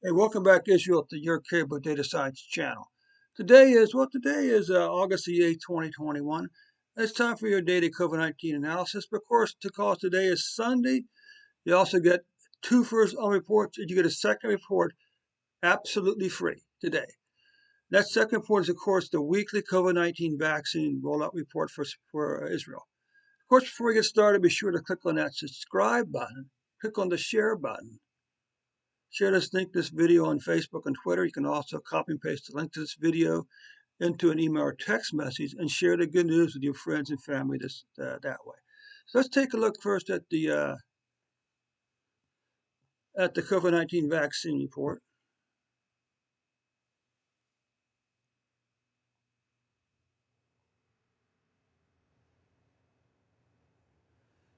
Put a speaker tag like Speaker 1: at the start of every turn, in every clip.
Speaker 1: Hey, welcome back, Israel, to your Caribou Data Science channel. Today is August the 8th, 2021. It's time for your daily COVID-19 analysis. But of course, because today is Sunday, you also get two first reports, and you get a second report absolutely free today. That second report is, of course, the weekly COVID-19 vaccine rollout report for Israel. Of course, before we get started, be sure to click on that subscribe button, click on the share button. Share this video on Facebook and Twitter. You can also copy and paste the link to this video into an email or text message and share the good news with your friends and family that way. So let's take a look first at the COVID-19 vaccine report.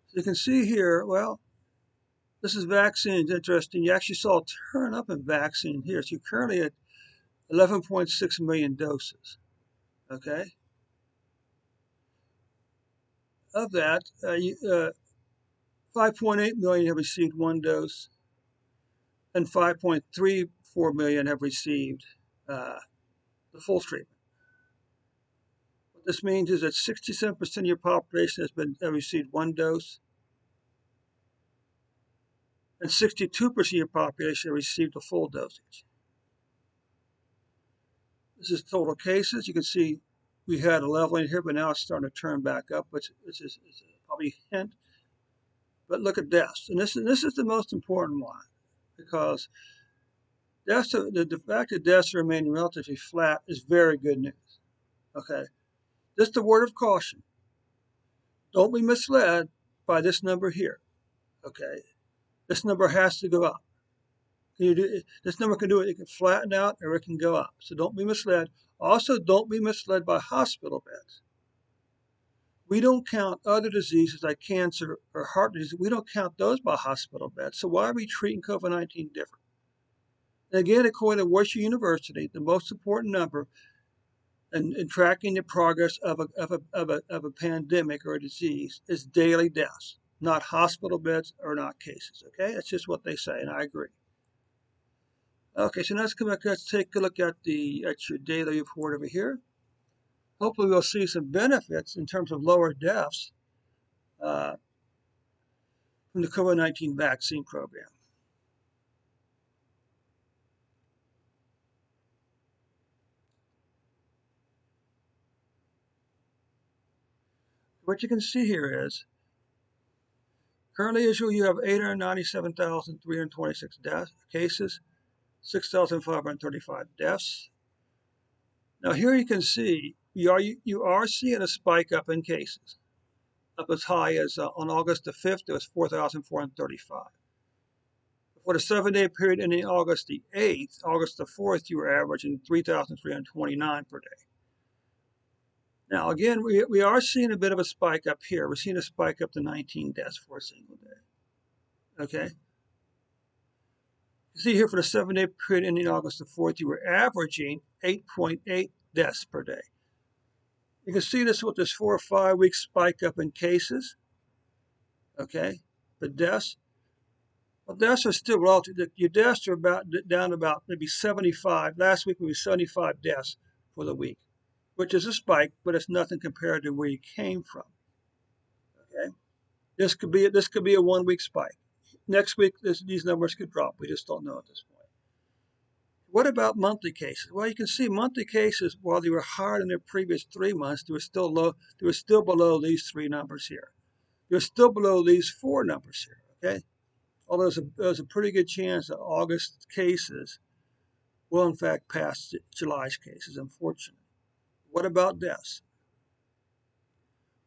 Speaker 1: So you can see here, well, this is vaccines. Interesting. You actually saw a turn up in vaccine here. So you're currently at 11.6 million doses. Okay. Of that, 5.8 million have received one dose, and 5.34 million have received the full treatment. What this means is that 67% of your population have received one dose, and 62% of your population have received a full dosage. This is total cases. You can see we had a leveling here, but now it's starting to turn back up, which is probably a hint. But look at deaths, and this is the most important one, because the fact that deaths remain relatively flat is very good news. Okay, just a word of caution: don't be misled by this number here. Okay, this number has to go up. This number can do it. It can flatten out or it can go up. So don't be misled. Also, don't be misled by hospital beds. We don't count other diseases like cancer or heart disease. We don't count those by hospital beds. So why are we treating COVID-19 different? And again, according to Washington University, the most important number in tracking the progress of a pandemic or a disease is daily deaths, not hospital beds or not cases. Okay, that's just what they say, and I agree. Okay, so now let's come back. Let's take a look at your daily report over here. Hopefully, we'll see some benefits in terms of lower deaths uh, from the COVID-19 vaccine program. What you can see here is currently, Israel, you have 897,326 cases, 6,535 deaths. Now, here you can see you are seeing a spike up in cases, up as high as on August the 5th, it was 4,435. For the 7-day period ending August the 8th, August the 4th, you were averaging 3,329 per day. Now, again, we are seeing a bit of a spike up here. We're seeing a spike up to 19 deaths for a single day. Okay? You see here for the 7-day period ending August the 4th, you were averaging 8.8 deaths per day. You can see this with this 4 or 5 week spike up in cases. Okay? But deaths, well, deaths are still relative. Your deaths are down about maybe 75. Last week we were 75 deaths for the week, which is a spike, but it's nothing compared to where you came from. Okay, this could be a 1 week spike. Next week these numbers could drop. We just don't know at this point. What about monthly cases? Well, you can see monthly cases, while they were higher than their previous 3 months, they were still low. They were still below these 3 numbers here. They're still below these 4 numbers here. Okay. Although there's a pretty good chance that August cases will in fact pass July's cases, unfortunately. What about deaths?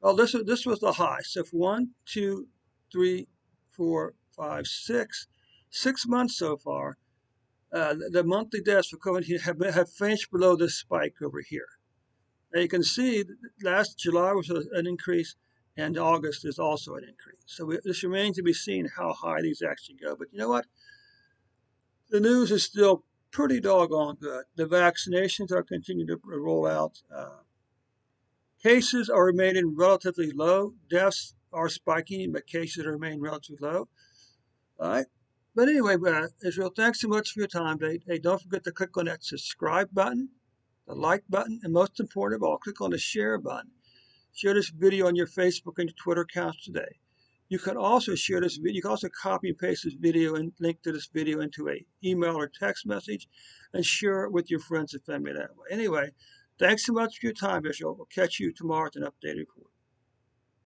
Speaker 1: Well, this was the high. So for 1, 2, 3, 4, 5, 6 months so far, the monthly deaths for COVID have finished below this spike over here. Now you can see last July was an increase, and August is also an increase. So this remains to be seen how high these actually go. But you know what? The news is still pretty doggone good. The vaccinations are continuing to roll out. Cases are remaining relatively low. Deaths are spiking, but cases remain relatively low. All right. But anyway, Israel, thanks so much for your time today. Hey, don't forget to click on that subscribe button, the like button, and most important of all, click on the share button. Share this video on your Facebook and your Twitter accounts today. You can also share this video. You can also copy and paste this video and link to this video into an email or text message and share it with your friends and family that way. Anyway, thanks so much for your time, Israel. We'll catch you tomorrow with an updated report.